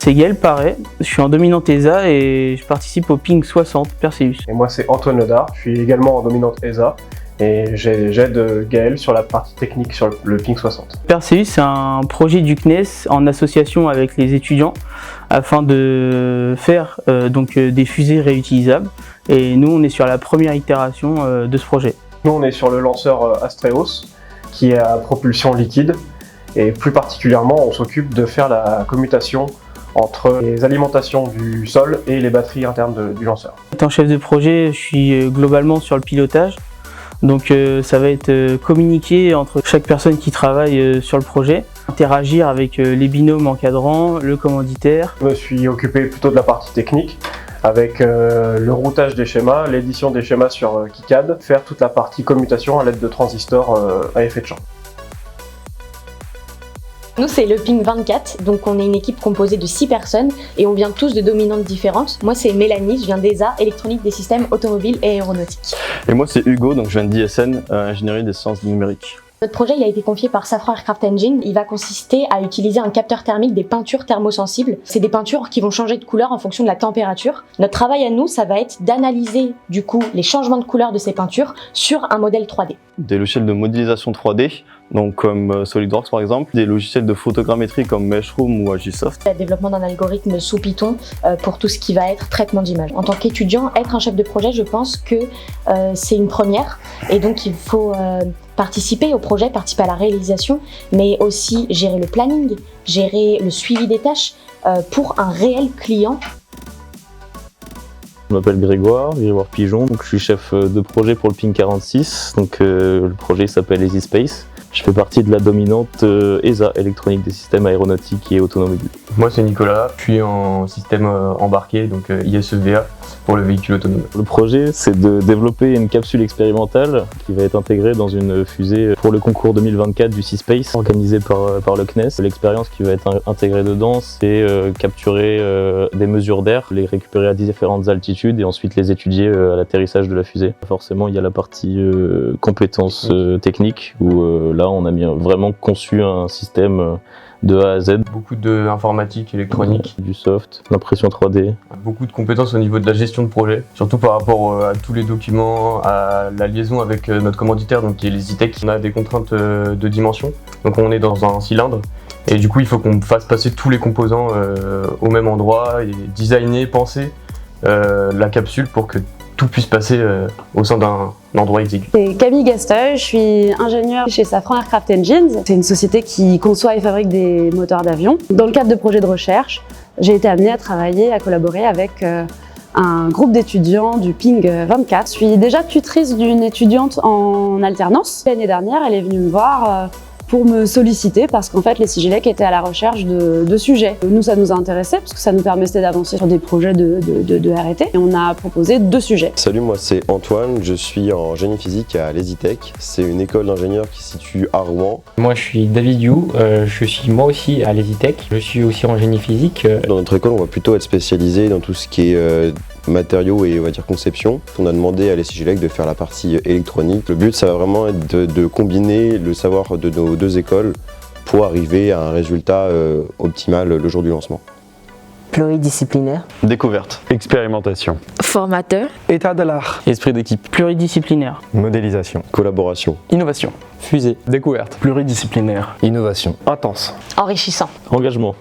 C'est Gaël Paré, je suis en dominante ESA et je participe au Ping 60 Perseus. Et moi c'est Antoine Ledard, je suis également en dominante ESA et j'aide Gaël sur la partie technique sur le Ping 60. Perseus, c'est un projet du CNES en association avec les étudiants afin de faire des fusées réutilisables. Et nous, on est sur la première itération de ce projet. Nous, on est sur le lanceur Astreos qui est à propulsion liquide et plus particulièrement, on s'occupe de faire la commutation entre les alimentations du sol et les batteries internes du lanceur. Étant chef de projet, je suis globalement sur le pilotage. Donc ça va être communiquer entre chaque personne qui travaille sur le projet, interagir avec les binômes encadrants, le commanditaire. Je me suis occupé plutôt de la partie technique avec le routage des schémas, l'édition des schémas sur KiCad, faire toute la partie commutation à l'aide de transistors à effet de champ. Nous, c'est le Ping 24, donc on est une équipe composée de 6 personnes et on vient tous de dominantes différentes. Moi, c'est Mélanie, je viens d'ESA, électronique des systèmes automobiles et aéronautiques. Et moi, c'est Hugo, donc je viens d'ISN, ingénierie des sciences numériques. Notre projet il a été confié par Safran Aircraft Engine. Il va consister à utiliser un capteur thermique des peintures thermosensibles. C'est des peintures qui vont changer de couleur en fonction de la température. Notre travail à nous, ça va être d'analyser du coup les changements de couleur de ces peintures sur un modèle 3D. Des logiciels de modélisation 3D, donc comme SolidWorks par exemple, des logiciels de photogrammétrie comme Meshroom ou Agisoft. Le développement d'un algorithme sous Python pour tout ce qui va être traitement d'image. En tant qu'étudiant, être un chef de projet, je pense que c'est une première et donc il faut participer au projet, participer à la réalisation, mais aussi gérer le planning, gérer le suivi des tâches pour un réel client. Je m'appelle Grégoire Pigeon, donc je suis chef de projet pour le Ping 46, donc le projet s'appelle Easy Space. Je fais partie de la dominante ESA, électronique des systèmes aéronautiques et automobiles. Moi c'est Nicolas, je suis en système embarqué, donc ISEVA pour le véhicule autonome. Le projet c'est de développer une capsule expérimentale qui va être intégrée dans une fusée pour le concours 2024 du Sea Space organisé par le CNES. L'expérience qui va être intégrée dedans c'est capturer des mesures d'air, les récupérer à différentes altitudes et ensuite les étudier à l'atterrissage de la fusée. Forcément il y a la partie compétences techniques où là on a vraiment conçu un système de A à Z. Beaucoup d'informatique électronique. Du soft, l'impression 3D. Beaucoup de compétences au niveau de la gestion de projet, surtout par rapport à tous les documents, à la liaison avec notre commanditaire, donc qui est les ITEC. On a des contraintes de dimension, donc on est dans un cylindre. Et du coup il faut qu'on fasse passer tous les composants au même endroit et designer, penser la capsule pour que tout puisse passer au sein d'un endroit exigu. C'est Camille Gasteuil, je suis ingénieure chez Safran Aircraft Engines. C'est une société qui conçoit et fabrique des moteurs d'avion. Dans le cadre de projets de recherche, j'ai été amenée à travailler, à collaborer avec un groupe d'étudiants du Ping 24. Je suis déjà tutrice d'une étudiante en alternance. L'année dernière, elle est venue me voir pour me solliciter parce qu'en fait les CIGELEC étaient à la recherche de sujets. Nous ça nous a intéressé parce que ça nous permettait d'avancer sur des projets de R&T et on a proposé 2 sujets. Salut, moi c'est Antoine, je suis en génie physique à l'ESITEC. C'est une école d'ingénieurs qui se situe à Rouen. Moi je suis David You, je suis moi aussi à l'ESITEC, je suis aussi en génie physique. Dans notre école on va plutôt être spécialisé dans tout ce qui est matériaux et on va dire conception. On a demandé à l'ESIGELEC de faire la partie électronique. Le but ça va vraiment être de combiner le savoir de nos 2 écoles pour arriver à un résultat optimal le jour du lancement. Pluridisciplinaire. Découverte. Expérimentation. Formateur. État de l'art. Esprit d'équipe. Pluridisciplinaire. Modélisation. Collaboration. Innovation. Fusée. Découverte. Pluridisciplinaire. Innovation. Intense. Enrichissant. Engagement.